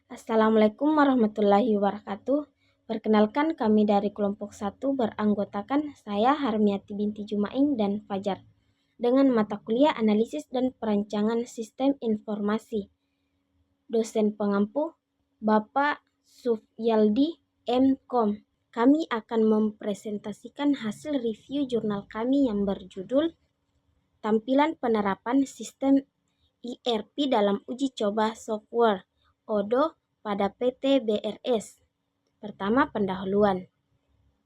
Assalamualaikum warahmatullahi wabarakatuh. Perkenalkan, kami dari kelompok 1 beranggotakan saya Harmiati binti Jumaing dan Fajar dengan mata kuliah analisis dan perancangan sistem informasi. Dosen pengampu Bapak Sufyaldi M.Com. Kami akan mempresentasikan hasil review jurnal kami yang berjudul Tampilan Penerapan Sistem ERP dalam Uji Coba Software ODO pada PT BRS. Pertama, pendahuluan.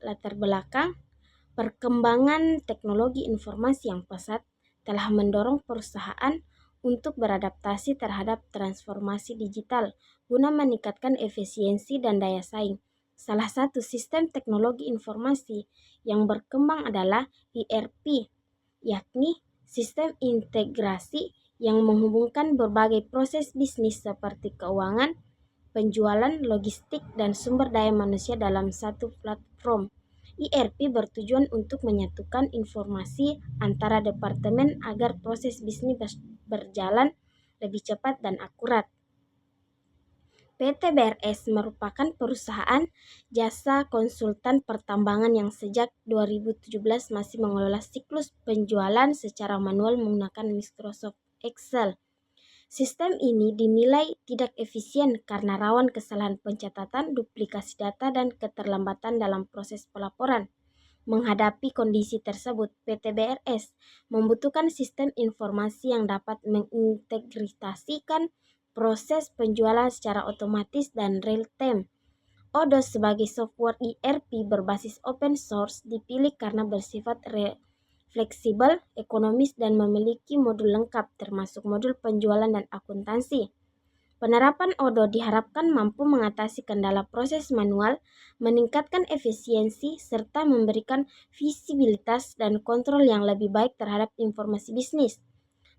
Latar belakang, perkembangan teknologi informasi yang pesat telah mendorong perusahaan untuk beradaptasi terhadap transformasi digital guna meningkatkan efisiensi dan daya saing. Salah satu sistem teknologi informasi yang berkembang adalah ERP, yakni sistem integrasi yang menghubungkan berbagai proses bisnis seperti keuangan, penjualan, logistik, dan sumber daya manusia dalam satu platform. ERP bertujuan untuk menyatukan informasi antara departemen agar proses bisnis berjalan lebih cepat dan akurat. PT BRS merupakan perusahaan jasa konsultan pertambangan yang sejak 2017 masih mengelola siklus penjualan secara manual menggunakan Microsoft Excel. Sistem ini dinilai tidak efisien karena rawan kesalahan pencatatan, duplikasi data, dan keterlambatan dalam proses pelaporan. Menghadapi kondisi tersebut, PT BRS membutuhkan sistem informasi yang dapat mengintegrasikan proses penjualan secara otomatis dan real-time. ODO sebagai software ERP berbasis open source dipilih karena bersifat fleksibel, ekonomis, dan memiliki modul lengkap termasuk modul penjualan dan akuntansi. Penerapan ODO diharapkan mampu mengatasi kendala proses manual, meningkatkan efisiensi, serta memberikan visibilitas dan kontrol yang lebih baik terhadap informasi bisnis.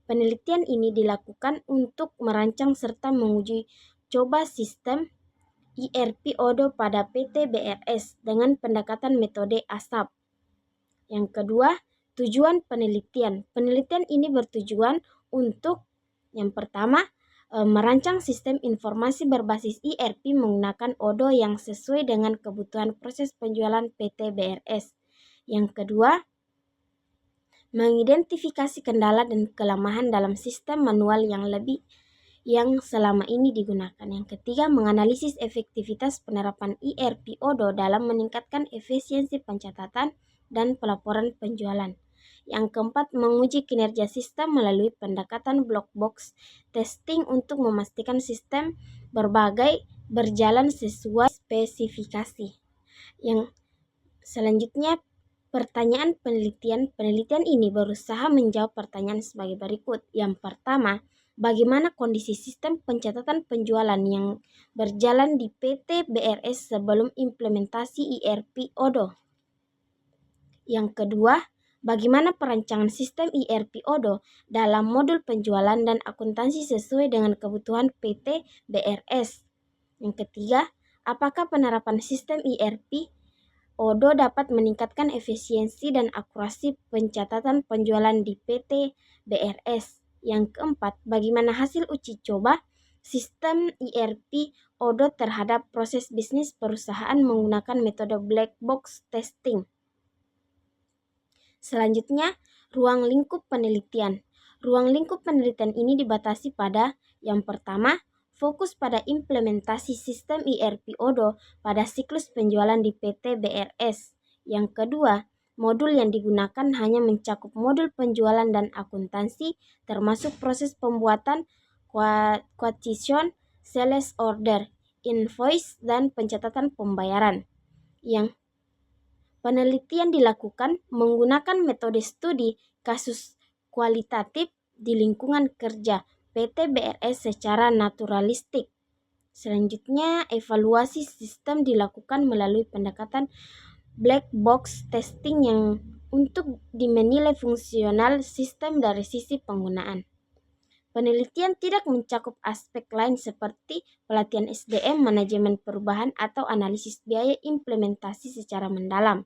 Penelitian ini dilakukan untuk merancang serta menguji coba sistem ERP ODO pada PT BRS dengan pendekatan metode ASAP. Yang kedua, tujuan penelitian. Penelitian ini bertujuan untuk yang pertama, merancang sistem informasi berbasis ERP menggunakan ODO yang sesuai dengan kebutuhan proses penjualan PT BRS. Yang kedua, mengidentifikasi kendala dan kelemahan dalam sistem manual yang selama ini digunakan. Yang ketiga, menganalisis efektivitas penerapan ERP ODO dalam meningkatkan efisiensi pencatatan dan pelaporan penjualan. Yang keempat, menguji kinerja sistem melalui pendekatan black box testing untuk memastikan sistem berjalan sesuai spesifikasi. Yang selanjutnya, pertanyaan penelitian. Penelitian ini berusaha menjawab pertanyaan sebagai berikut. Yang pertama, bagaimana kondisi sistem pencatatan penjualan yang berjalan di PT BRS sebelum implementasi ERP ODO? Yang kedua, bagaimana perancangan sistem ERP ODO dalam modul penjualan dan akuntansi sesuai dengan kebutuhan PT BRS? Yang ketiga, apakah penerapan sistem ERP ODO dapat meningkatkan efisiensi dan akurasi pencatatan penjualan di PT BRS? Yang keempat, bagaimana hasil uji coba sistem ERP ODO terhadap proses bisnis perusahaan menggunakan metode black box testing? Selanjutnya, ruang lingkup penelitian. Ruang lingkup penelitian ini dibatasi pada yang pertama, fokus pada implementasi sistem ERP ODO pada siklus penjualan di PT BRS. Yang kedua, modul yang digunakan hanya mencakup modul penjualan dan akuntansi, termasuk proses pembuatan quotation, sales order, invoice, dan pencatatan pembayaran. Yang penelitian dilakukan menggunakan metode studi kasus kualitatif di lingkungan kerja PT BRS secara naturalistik. Selanjutnya, evaluasi sistem dilakukan melalui pendekatan black box testing yang untuk menilai fungsional sistem dari sisi penggunaan. Penelitian tidak mencakup aspek lain seperti pelatihan SDM, manajemen perubahan, atau analisis biaya implementasi secara mendalam.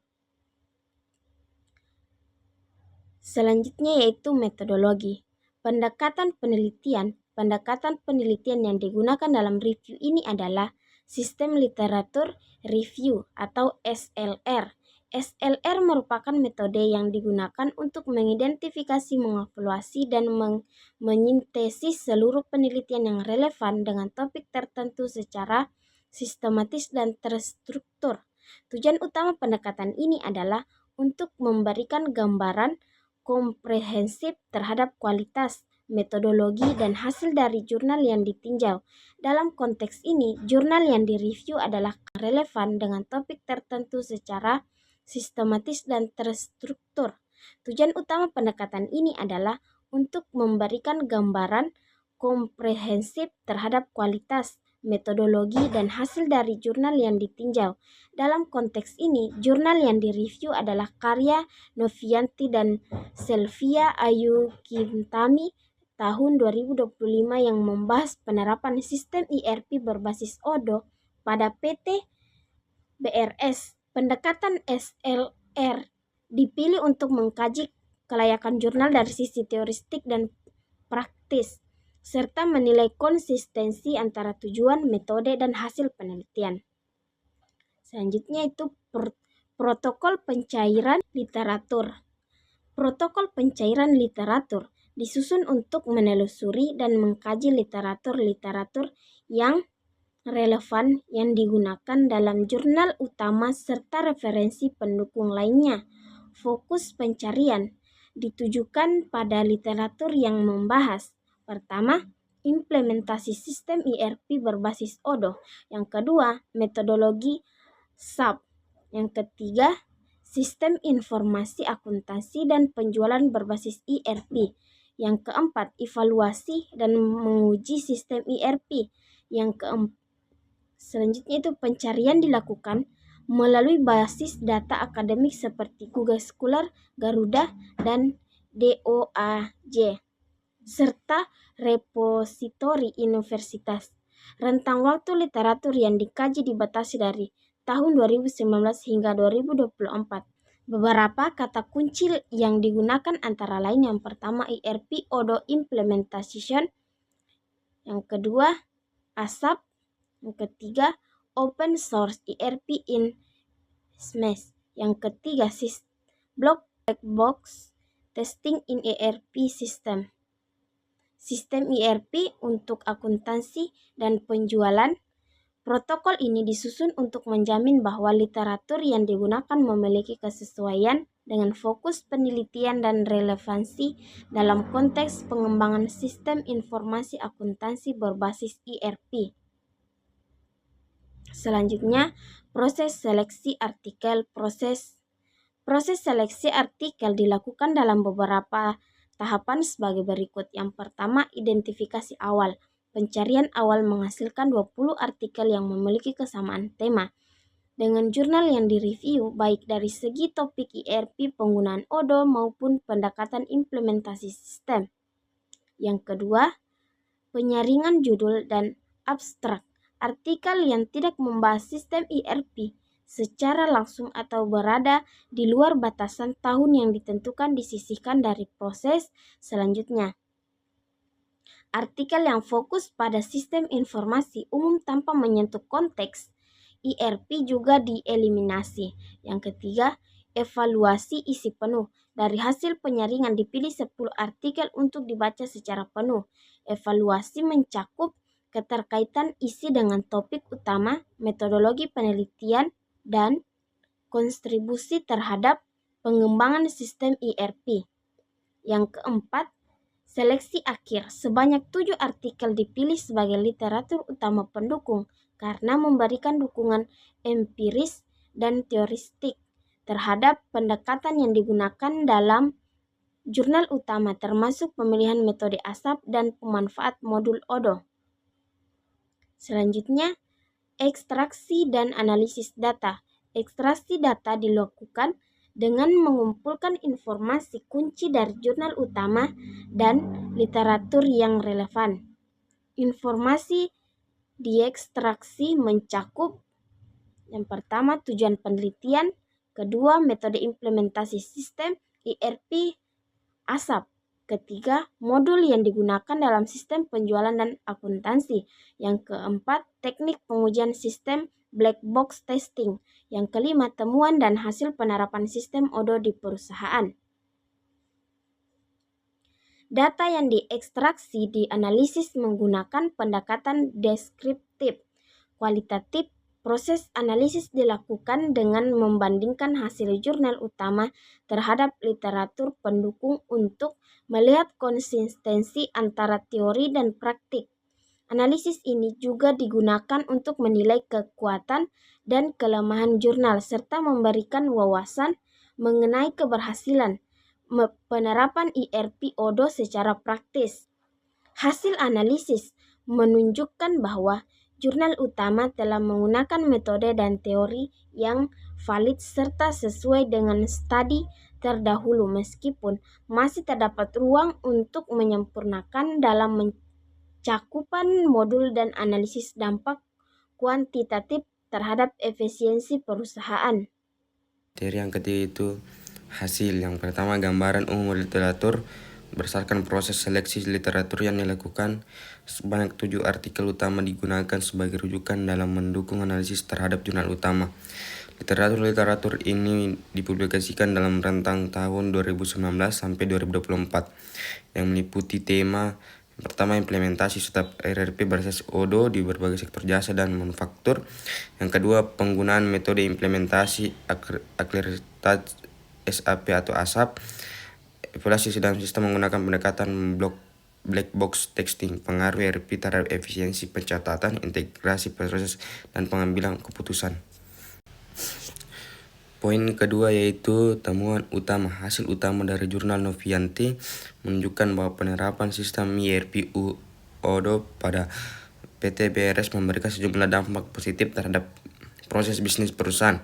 Selanjutnya yaitu metodologi. Pendekatan penelitian pendekatan penelitian yang digunakan dalam review ini adalah Sistem Literatur Review atau SLR. SLR merupakan metode yang digunakan untuk mengidentifikasi, mengevaluasi, dan menyintesis seluruh penelitian yang relevan dengan topik tertentu secara sistematis dan terstruktur. Tujuan utama pendekatan ini adalah untuk memberikan gambaran komprehensif terhadap kualitas, metodologi, dan hasil dari jurnal yang ditinjau. Dalam konteks ini, jurnal yang direview adalah relevan dengan topik tertentu secara sistematis dan terstruktur. Tujuan utama pendekatan ini adalah untuk memberikan gambaran komprehensif terhadap kualitas, metodologi, dan hasil dari jurnal yang ditinjau. Dalam konteks ini, jurnal yang direview adalah karya Novianti dan Selvia Ayu Kintami tahun 2025 yang membahas penerapan sistem ERP berbasis ODO pada PT BRS. Pendekatan SLR dipilih untuk mengkaji kelayakan jurnal dari sisi teoristik dan praktis, serta menilai konsistensi antara tujuan, metode, dan hasil penelitian. Selanjutnya itu protokol pencairan literatur. Protokol pencairan literatur disusun untuk menelusuri dan mengkaji literatur yang relevan yang digunakan dalam jurnal utama serta referensi pendukung lainnya. Fokus pencarian ditujukan pada literatur yang membahas: pertama, implementasi sistem ERP berbasis ODO. Yang kedua, metodologi SAP. Yang ketiga, sistem informasi akuntansi dan penjualan berbasis ERP. Yang keempat, evaluasi dan menguji sistem ERP. Selanjutnya itu pencarian dilakukan melalui basis data akademik seperti Google Scholar, Garuda, dan DOAJ, serta repositori universitas. Rentang waktu literatur yang dikaji dibatasi dari tahun 2019 hingga 2024. Beberapa kata kunci yang digunakan antara lain: yang pertama, ERP ODO Implementation. Yang kedua, ASAP. Yang ketiga, Open Source ERP in SMES. Yang ketiga, Black Box Testing in ERP System. Sistem ERP untuk akuntansi dan penjualan. Protokol ini disusun untuk menjamin bahwa literatur yang digunakan memiliki kesesuaian dengan fokus penelitian dan relevansi dalam konteks pengembangan sistem informasi akuntansi berbasis ERP. Selanjutnya, proses seleksi artikel. Proses seleksi artikel dilakukan dalam beberapa tahapan sebagai berikut. Yang pertama, identifikasi awal. Pencarian awal menghasilkan 20 artikel yang memiliki kesamaan tema dengan jurnal yang direview, baik dari segi topik ERP, penggunaan ODO, maupun pendekatan implementasi sistem. Yang kedua, penyaringan judul dan abstrak. Artikel yang tidak membahas sistem ERP secara langsung atau berada di luar batasan tahun yang ditentukan disisihkan dari proses selanjutnya. Artikel yang fokus pada sistem informasi umum tanpa menyentuh konteks ERP juga dieliminasi. Yang ketiga, evaluasi isi penuh. Dari hasil penyaringan dipilih 10 artikel untuk dibaca secara penuh. Evaluasi mencakup keterkaitan isi dengan topik utama, metodologi penelitian, dan kontribusi terhadap pengembangan sistem ERP. Yang keempat, seleksi akhir. Sebanyak 7 artikel dipilih sebagai literatur utama pendukung karena memberikan dukungan empiris dan teoristik terhadap pendekatan yang digunakan dalam jurnal utama, termasuk pemilihan metode ASAP dan pemanfaat modul ODO. Selanjutnya, ekstraksi dan analisis data. Ekstraksi data dilakukan dengan mengumpulkan informasi kunci dari jurnal utama dan literatur yang relevan. Informasi diekstraksi mencakup: yang pertama, tujuan penelitian, kedua, metode implementasi sistem ERP ASAP, ketiga, modul yang digunakan dalam sistem penjualan dan akuntansi. Yang keempat, teknik pengujian sistem black box testing. Yang kelima, temuan dan hasil penerapan sistem ODO di perusahaan. Data yang diekstraksi dianalisis menggunakan pendekatan deskriptif. Kualitatif, proses analisis dilakukan dengan membandingkan hasil jurnal utama terhadap literatur pendukung untuk melihat konsistensi antara teori dan praktik. Analisis ini juga digunakan untuk menilai kekuatan dan kelemahan jurnal serta memberikan wawasan mengenai keberhasilan penerapan ERP ODO secara praktis. Hasil analisis menunjukkan bahwa jurnal utama telah menggunakan metode dan teori yang valid serta sesuai dengan studi terdahulu, meskipun masih terdapat ruang untuk menyempurnakan dalam cakupan modul dan analisis dampak kuantitatif terhadap efisiensi perusahaan. Materi yang ketiga itu hasil. Yang pertama, gambaran umum literatur berdasarkan proses seleksi literatur yang dilakukan. Sebanyak 7 artikel utama digunakan sebagai rujukan dalam mendukung analisis terhadap jurnal utama. Literatur ini dipublikasikan dalam rentang tahun 2019 sampai 2024 yang meliputi tema pertama, implementasi setiap ERP berbasis ODO di berbagai sektor jasa dan manufaktur. Yang kedua, penggunaan metode implementasi akreditasi SAP atau ASAP. Evaluasi dalam sistem menggunakan pendekatan black box testing, pengaruh ERP terhadap efisiensi pencatatan, integrasi proses, dan pengambilan keputusan. Poin kedua yaitu temuan utama. Hasil utama dari jurnal Novianti menunjukkan bahwa penerapan sistem ERP ODO pada PT BRS memberikan sejumlah dampak positif terhadap proses bisnis perusahaan.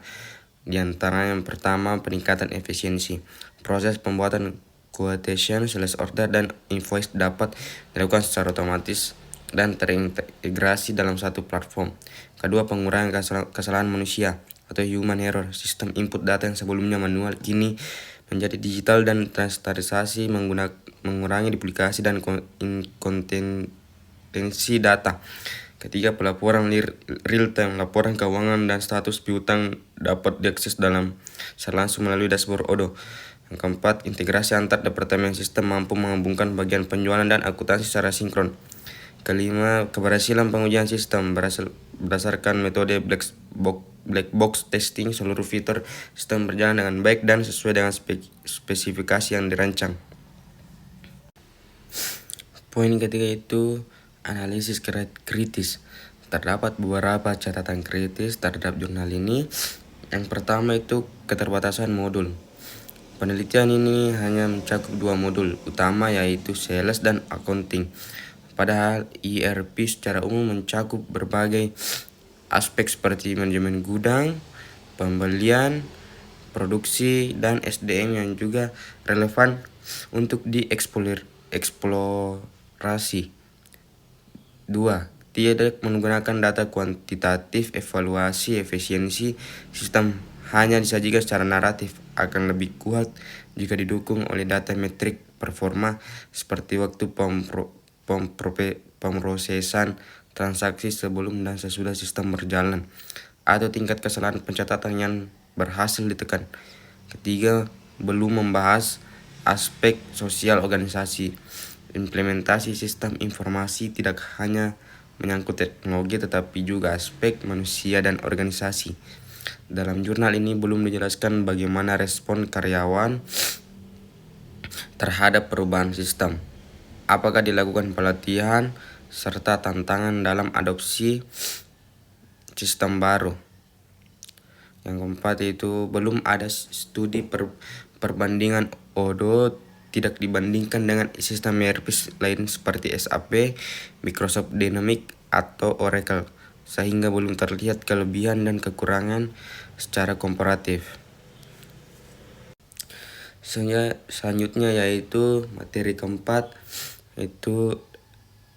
Di antara yang pertama, peningkatan efisiensi. Proses pembuatan quotation, sales order, dan invoice dapat dilakukan secara otomatis dan terintegrasi dalam satu platform. Kedua, pengurangan kesalahan manusia atau human error. Sistem input data yang sebelumnya manual kini menjadi digital dan standarisasi, mengurangi duplikasi dan inkonsistensi data. Ketiga, pelaporan real time. Laporan keuangan dan status piutang dapat diakses secara langsung melalui dashboard ODO. Yang keempat, integrasi antar departemen. Sistem mampu menghubungkan bagian penjualan dan akuntansi secara sinkron. Kelima, keberhasilan pengujian sistem berdasarkan metode black box testing. Seluruh fitur sistem berjalan dengan baik dan sesuai dengan spesifikasi yang dirancang. Poin ketiga itu analisis kritis. Terdapat beberapa catatan kritis terhadap jurnal ini. Yang pertama itu keterbatasan modul. Penelitian ini hanya mencakup 2 modul utama, yaitu sales dan accounting. Padahal ERP secara umum mencakup berbagai aspek seperti manajemen gudang, pembelian, produksi, dan SDM yang juga relevan untuk dieksplorasi. 2. Tidak menggunakan data kuantitatif. Evaluasi efisiensi sistem hanya disajikan secara naratif, akan lebih kuat jika didukung oleh data metrik performa seperti waktu pemrosesan transaksi sebelum dan sesudah sistem berjalan, atau tingkat kesalahan pencatatan yang berhasil ditekan. Ketiga, belum membahas aspek sosial organisasi. Implementasi sistem informasi tidak hanya menyangkut teknologi tetapi juga aspek manusia dan organisasi. Dalam jurnal ini belum dijelaskan bagaimana respon karyawan terhadap perubahan sistem. Apakah dilakukan pelatihan serta tantangan dalam adopsi sistem baru. Yang keempat itu belum ada studi perbandingan ODO tidak dibandingkan dengan sistem ERP lain seperti SAP, Microsoft Dynamics, atau Oracle, sehingga belum terlihat kelebihan dan kekurangan secara komparatif. Selanjutnya yaitu materi keempat, itu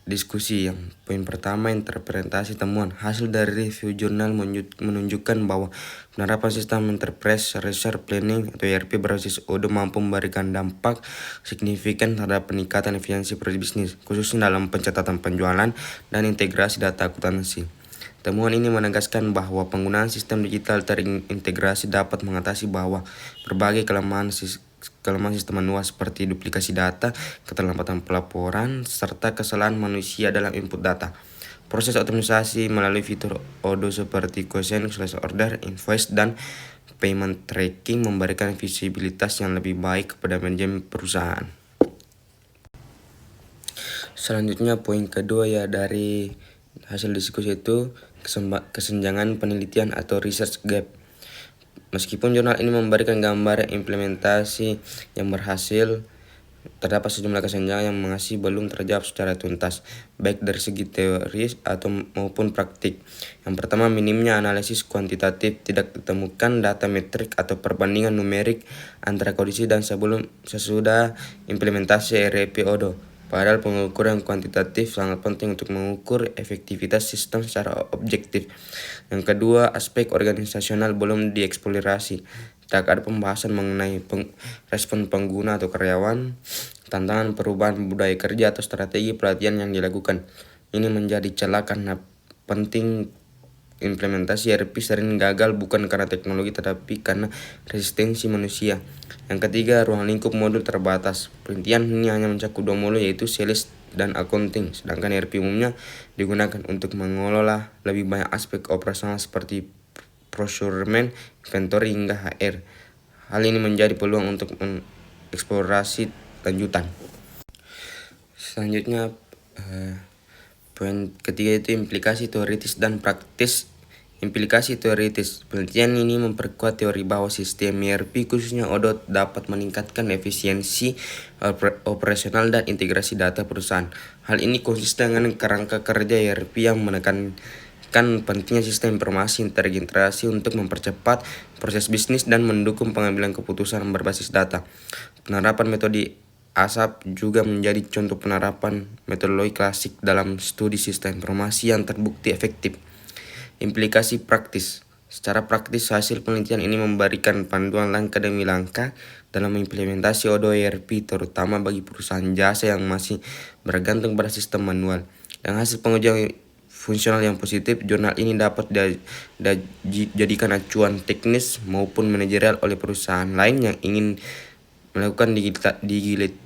diskusi. Yang poin pertama, interpretasi temuan. Hasil dari review jurnal menunjukkan bahwa penerapan sistem Enterprise Resource Planning atau ERP berbasis Odoo mampu memberikan dampak signifikan terhadap peningkatan efisiensi proses bisnis, khususnya dalam pencatatan penjualan dan integrasi data akuntansi. Temuan ini menegaskan bahwa penggunaan sistem digital terintegrasi dapat mengatasi bahwa berbagai kelemahan sistem manual seperti duplikasi data, keterlambatan pelaporan, serta kesalahan manusia dalam input data. Proses otomatisasi melalui fitur Odoo seperti Quotation/Order, Invoice, dan Payment Tracking memberikan visibilitas yang lebih baik kepada manajemen perusahaan. Selanjutnya poin kedua ya dari hasil diskusi itu kesenjangan penelitian atau research gap. Meskipun jurnal ini memberikan gambar implementasi yang berhasil, terdapat sejumlah kesenjangan yang masih belum terjawab secara tuntas, baik dari segi teori maupun praktik. Yang pertama, minimnya analisis kuantitatif, tidak ditemukan data metrik atau perbandingan numerik antara kondisi dan sesudah implementasi ERP Odoo. Padahal pengukuran kuantitatif sangat penting untuk mengukur efektivitas sistem secara objektif. Yang kedua, aspek organisasional belum dieksplorasi. Tak ada pembahasan mengenai respon pengguna atau karyawan, tantangan perubahan budaya kerja atau strategi pelatihan yang dilakukan. Ini menjadi celah karena penting implementasi ERP sering gagal bukan karena teknologi tetapi karena resistensi manusia. Yang ketiga, ruang lingkup modul terbatas. Penelitian ini hanya mencakup 2 modul yaitu sales dan accounting, sedangkan ERP umumnya digunakan untuk mengelola lebih banyak aspek operasional seperti procurement, inventory, hingga HR. Hal ini menjadi peluang untuk mengeksplorasi lanjutan. Selanjutnya poin ketiga itu implikasi teoritis dan praktis. Implikasi teoritis. Penelitian ini memperkuat teori bahwa sistem ERP khususnya Odoo dapat meningkatkan efisiensi operasional dan integrasi data perusahaan. Hal ini konsisten dengan kerangka kerja ERP yang menekankan pentingnya sistem informasi terintegrasi untuk mempercepat proses bisnis dan mendukung pengambilan keputusan berbasis data. Penerapan metode ASAP juga menjadi contoh penerapan metodologi klasik dalam studi sistem informasi yang terbukti efektif. Implikasi praktis. Secara praktis, hasil penelitian ini memberikan panduan langkah demi langkah dalam implementasi Odoo ERP, terutama bagi perusahaan jasa yang masih bergantung pada sistem manual. Dengan hasil pengujian fungsional yang positif, jurnal ini dapat dijadikan acuan teknis maupun manajerial oleh perusahaan lain yang ingin melakukan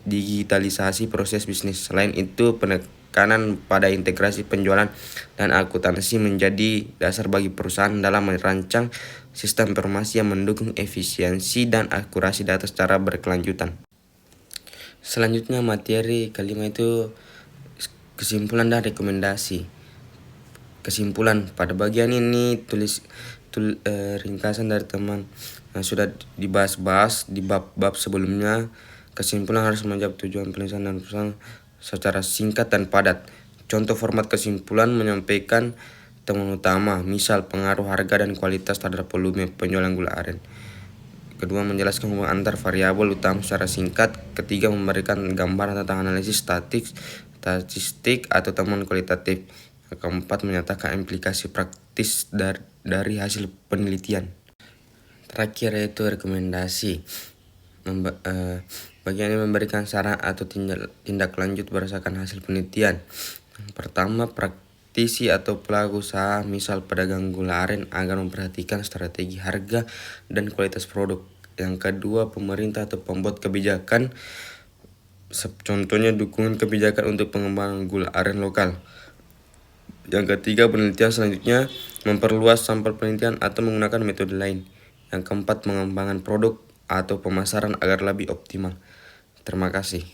digitalisasi proses bisnis. Selain itu, penekanan pada integrasi penjualan dan akuntansi menjadi dasar bagi perusahaan dalam merancang sistem informasi yang mendukung efisiensi dan akurasi data secara berkelanjutan. Selanjutnya materi kelima itu kesimpulan dan rekomendasi. Kesimpulan, pada bagian ini ringkasan dari teman yang sudah dibahas di bab-bab sebelumnya. Kesimpulan harus menjawab tujuan penulisan dan perusahaan secara singkat dan padat. Contoh format kesimpulan menyampaikan temuan utama, misal pengaruh harga dan kualitas terhadap volume penjualan gula aren. Kedua, menjelaskan hubungan antar variabel utama secara singkat. Ketiga, memberikan gambaran tentang analisis statistik atau temuan kualitatif. Yang keempat, menyatakan implikasi praktis dari hasil penelitian. Terakhir yaitu rekomendasi. Bagian ini memberikan saran atau tindak lanjut berdasarkan hasil penelitian. Yang pertama, praktisi atau pelaku usaha, misal pedagang gula aren, agar memperhatikan strategi harga dan kualitas produk. Yang kedua, pemerintah atau pembuat kebijakan, contohnya dukungan kebijakan untuk pengembangan gula aren lokal. Yang ketiga, penelitian selanjutnya memperluas sampel penelitian atau menggunakan metode lain. Yang keempat, mengembangkan produk atau pemasaran agar lebih optimal. Terima kasih.